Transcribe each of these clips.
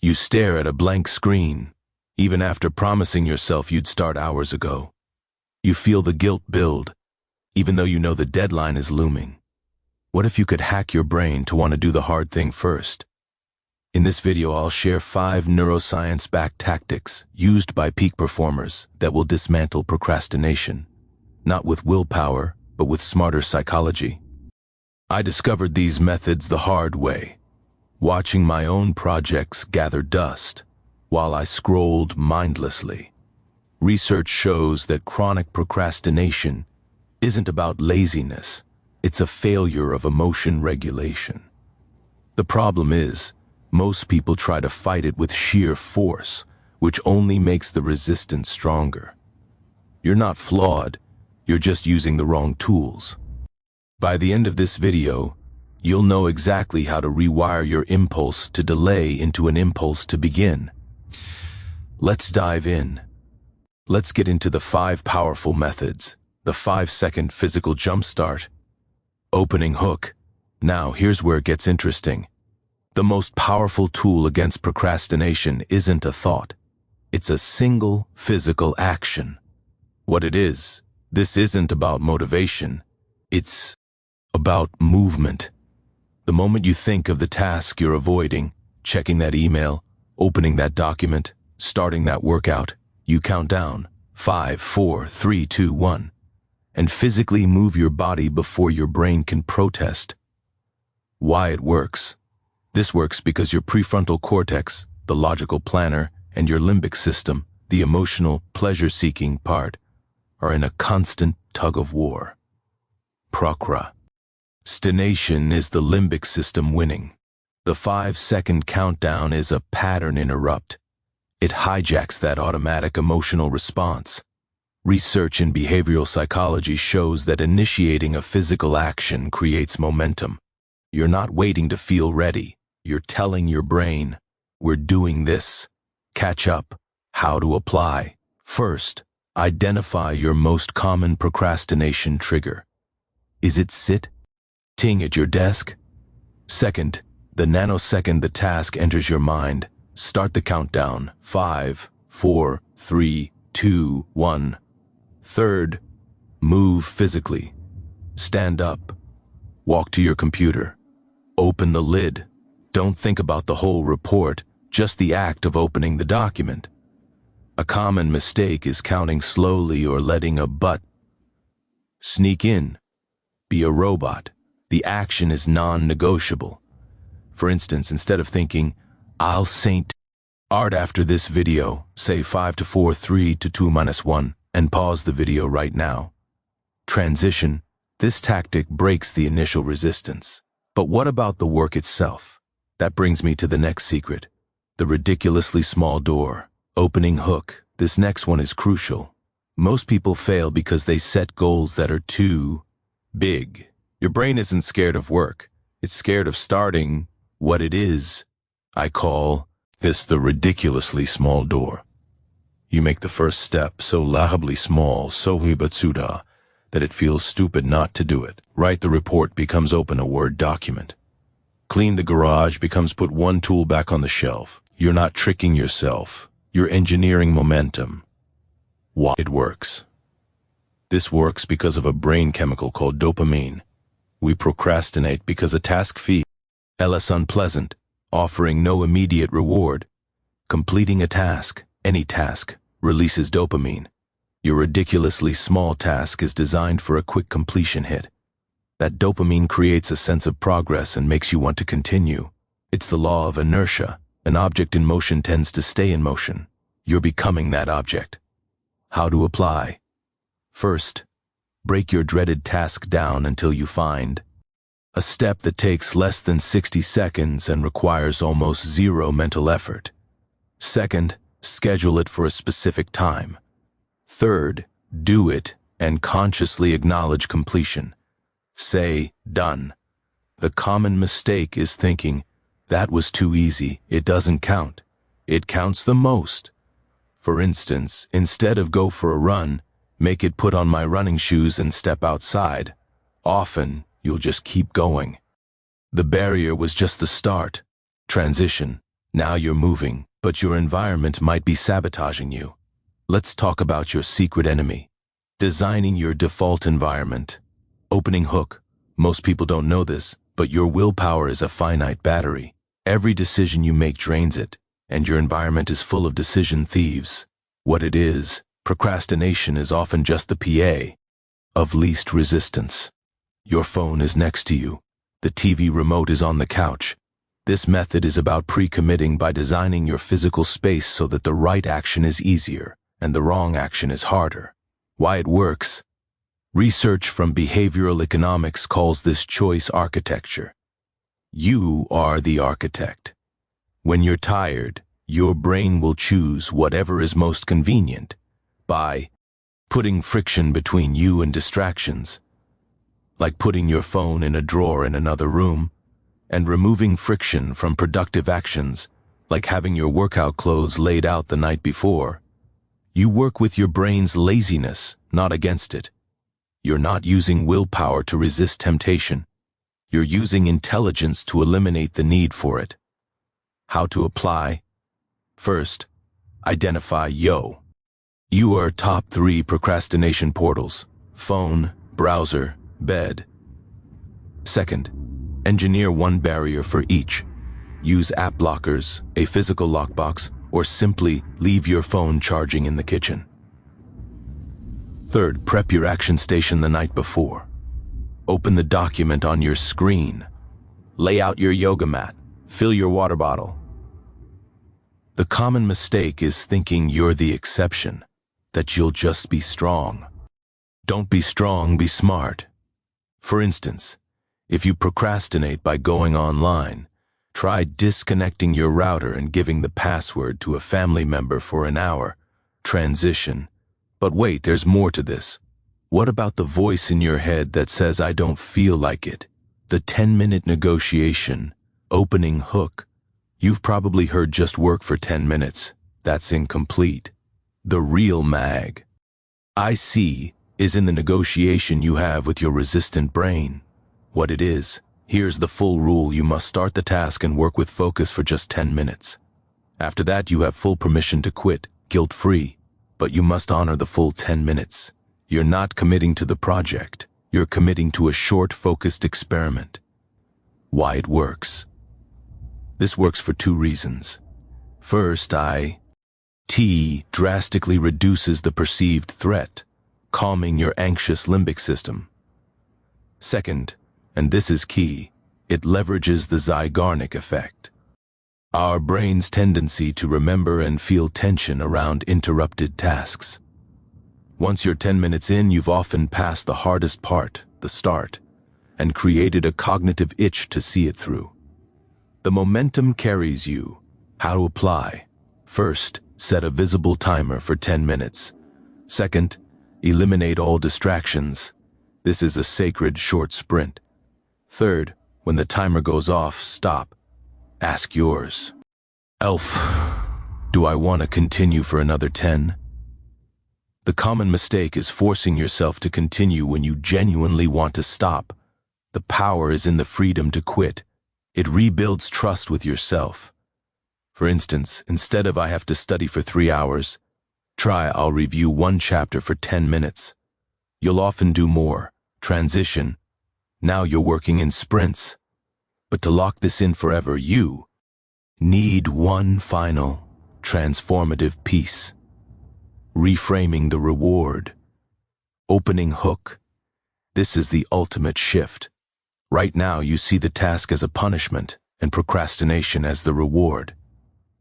You stare at a blank screen, even after promising yourself you'd start hours ago. You feel the guilt build, even though you know the deadline is looming. What if you could hack your brain to want to do the hard thing first? In this video, I'll share 5 neuroscience-backed tactics used by peak performers that will dismantle procrastination, not with willpower, but with smarter psychology. I discovered these methods the hard way, watching my own projects gather dust while I scrolled mindlessly. Research shows that chronic procrastination isn't about laziness, it's a failure of emotion regulation. The problem is, most people try to fight it with sheer force, which only makes the resistance stronger. You're not flawed, you're just using the wrong tools. By the end of this video, you'll know exactly how to rewire your impulse to delay into an impulse to begin. Let's dive in. Let's get into the 5 powerful methods. The 5-second physical jumpstart. Opening hook. Now, here's where it gets interesting. The most powerful tool against procrastination isn't a thought. It's a single physical action. What it is, this isn't about motivation. It's about movement. The moment you think of the task you're avoiding, checking that email, opening that document, starting that workout, you count down 5, 4, 3, 2, 1, and physically move your body before your brain can protest. Why it works? This works because your prefrontal cortex, the logical planner, and your limbic system, the emotional, pleasure-seeking part, are in a constant tug-of-war. Procrastination is the limbic system winning. The 5-second countdown is a pattern interrupt. It hijacks that automatic emotional response. Research in behavioral psychology shows that initiating a physical action creates momentum. You're not waiting to feel ready. You're telling your brain, we're doing this. Catch up. How to apply. First, identify your most common procrastination trigger. Is it sitting at your desk? Second, the nanosecond the task enters your mind, start the countdown. 5, 4, 3, 2, 1. Third, move physically. Stand up. Walk to your computer. Open the lid. Don't think about the whole report, just the act of opening the document. A common mistake is counting slowly or letting a but sneak in. Be a robot. The action is non-negotiable. For instance, instead of thinking, I'll saint art after this video, say 5 to 4, 3 to 2 minus 1, and pause the video right now. Transition. This tactic breaks the initial resistance. But what about the work itself? That brings me to the next secret. The ridiculously small door. Opening hook. This next one is crucial. Most people fail because they set goals that are too big. Your brain isn't scared of work. It's scared of starting what it is. I call this the ridiculously small door. You make the first step so laughably small, so hibatsuda, that it feels stupid not to do it. Write the report becomes open a Word document. Clean the garage becomes put one tool back on the shelf. You're not tricking yourself. You're engineering momentum. Why it works? This works because of a brain chemical called dopamine. We procrastinate because a task feels less unpleasant, offering no immediate reward. Completing a task, any task, releases dopamine. Your ridiculously small task is designed for a quick completion hit. That dopamine creates a sense of progress and makes you want to continue. It's the law of inertia. An object in motion tends to stay in motion. You're becoming that object. How to apply? First, break your dreaded task down until you find a step that takes less than 60 seconds and requires almost zero mental effort. Second, schedule it for a specific time. Third, do it and consciously acknowledge completion. Say, done. The common mistake is thinking, that was too easy, it doesn't count. It counts the most. For instance, instead of go for a run, make it put on my running shoes and step outside. Often, you'll just keep going. The barrier was just the start. Transition. Now you're moving, but your environment might be sabotaging you. Let's talk about your secret enemy. Designing your default environment. Opening hook. Most people don't know this, but your willpower is a finite battery. Every decision you make drains it, and your environment is full of decision thieves. What it is, procrastination is often just the PA of least resistance. Your phone is next to you. The TV remote is on the couch. This method is about pre-committing by designing your physical space so that the right action is easier and the wrong action is harder. Why it works? Research from behavioral economics calls this choice architecture. You are the architect. When you're tired, your brain will choose whatever is most convenient by putting friction between you and distractions, like putting your phone in a drawer in another room, and removing friction from productive actions, like having your workout clothes laid out the night before. You work with your brain's laziness, not against it. You're not using willpower to resist temptation. You're using intelligence to eliminate the need for it. How to apply? First, identify your top 3 procrastination portals: phone, browser, bed. Second, engineer one barrier for each. Use app blockers, a physical lockbox, or simply leave your phone charging in the kitchen. Third, prep your action station the night before. Open the document on your screen. Lay out your yoga mat. Fill your water bottle. The common mistake is thinking you're the exception, that you'll just be strong. Don't be strong, be smart. For instance, if you procrastinate by going online, try disconnecting your router and giving the password to a family member for an hour. Transition. But wait, there's more to this. What about the voice in your head that says, "I don't feel like it"? The 10-minute negotiation, opening hook. You've probably heard just work for 10 minutes. That's incomplete. The real mag, I see, is in the negotiation you have with your resistant brain. What it is, here's the full rule: you must start the task and work with focus for just 10 minutes. After that, you have full permission to quit, guilt-free, but you must honor the full 10 minutes. You're not committing to the project. You're committing to a short, focused experiment. Why it works? This works for 2 reasons. First, IT drastically reduces the perceived threat, calming your anxious limbic system. Second, and this is key, it leverages the Zeigarnik effect. Our brain's tendency to remember and feel tension around interrupted tasks. Once you're 10 minutes in, you've often passed the hardest part, the start, and created a cognitive itch to see it through. The momentum carries you. How to apply? First, set a visible timer for 10 minutes. Second, eliminate all distractions. This is a sacred short sprint. Third, when the timer goes off, stop. Ask yours. Elf, do I want to continue for another 10? The common mistake is forcing yourself to continue when you genuinely want to stop. The power is in the freedom to quit. It rebuilds trust with yourself. For instance, instead of "I have to study for 3 hours," try "I'll review 1 chapter for 10 minutes. You'll often do more. Transition. Now you're working in sprints. But to lock this in forever, you need one final, transformative piece. Reframing the reward. Opening hook. This is the ultimate shift. Right now, you see the task as a punishment and procrastination as the reward.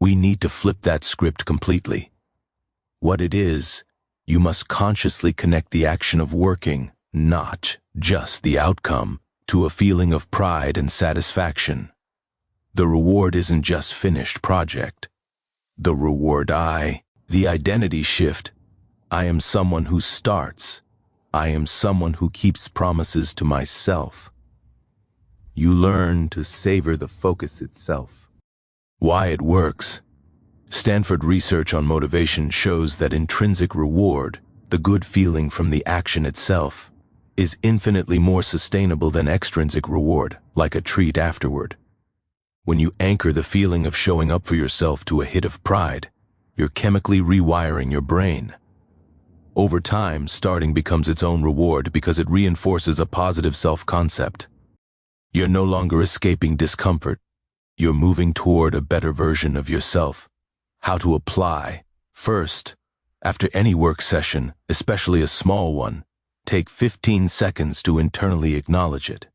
We need to flip that script completely. What it is, you must consciously connect the action of working, not just the outcome, to a feeling of pride and satisfaction. The reward isn't just finished project. The reward the identity shift. I am someone who starts. I am someone who keeps promises to myself. You learn to savor the focus itself. Why it works? Stanford research on motivation shows that intrinsic reward, the good feeling from the action itself, is infinitely more sustainable than extrinsic reward, like a treat afterward. When you anchor the feeling of showing up for yourself to a hit of pride, you're chemically rewiring your brain. Over time, starting becomes its own reward because it reinforces a positive self-concept. You're no longer escaping discomfort. You're moving toward a better version of yourself. How to apply. First, after any work session, especially a small one, take 15 seconds to internally acknowledge it.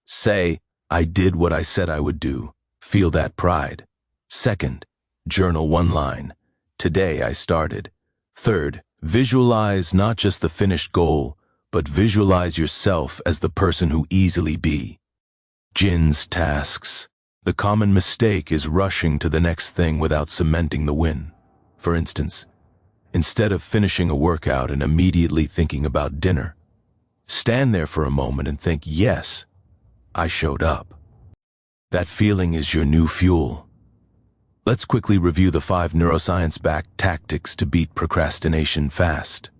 Say, "I did what I said I would do." Feel that pride. Second, journal one line. "Today I started." Third, visualize not just the finished goal, but visualize yourself as the person who easily be. Jin's tasks. The common mistake is rushing to the next thing without cementing the win. For instance, instead of finishing a workout and immediately thinking about dinner, stand there for a moment and think, "Yes, I showed up." That feeling is your new fuel. Let's quickly review the 5 neuroscience-backed tactics to beat procrastination fast.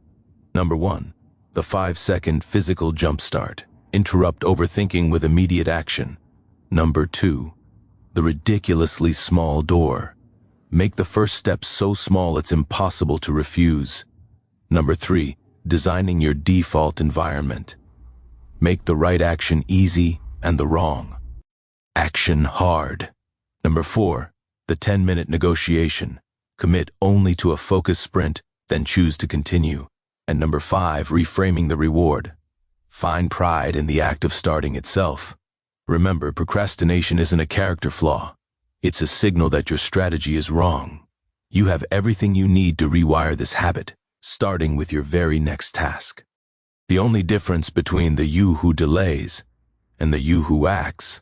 Number 1, the 5-second physical jumpstart. Interrupt overthinking with immediate action. Number 2, the ridiculously small door. Make the first step so small it's impossible to refuse. Number 3, designing your default environment. Make the right action easy and the wrong action hard. Number 4, the 10-minute negotiation. Commit only to a focused sprint, then choose to continue. And number 5, reframing the reward. Find pride in the act of starting itself. Remember, procrastination isn't a character flaw. It's a signal that your strategy is wrong. You have everything you need to rewire this habit, starting with your very next task. The only difference between the you who delays and the you who acts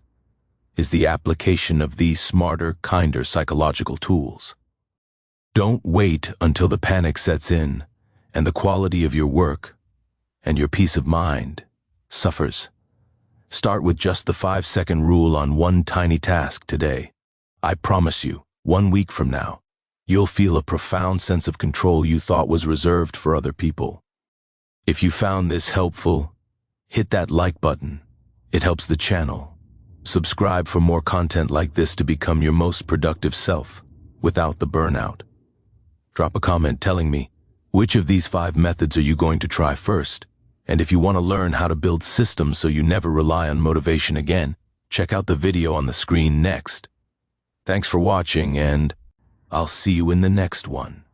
is the application of these smarter, kinder psychological tools. Don't wait until the panic sets in and the quality of your work and your peace of mind suffers. Start with just the 5-second rule on one tiny task today. I promise you, 1 week from now, you'll feel a profound sense of control you thought was reserved for other people. If you found this helpful, hit that like button. It helps the channel. Subscribe for more content like this to become your most productive self without the burnout. Drop a comment telling me, which of these 5 methods are you going to try first? And if you want to learn how to build systems so you never rely on motivation again, check out the video on the screen next. Thanks for watching, and I'll see you in the next one.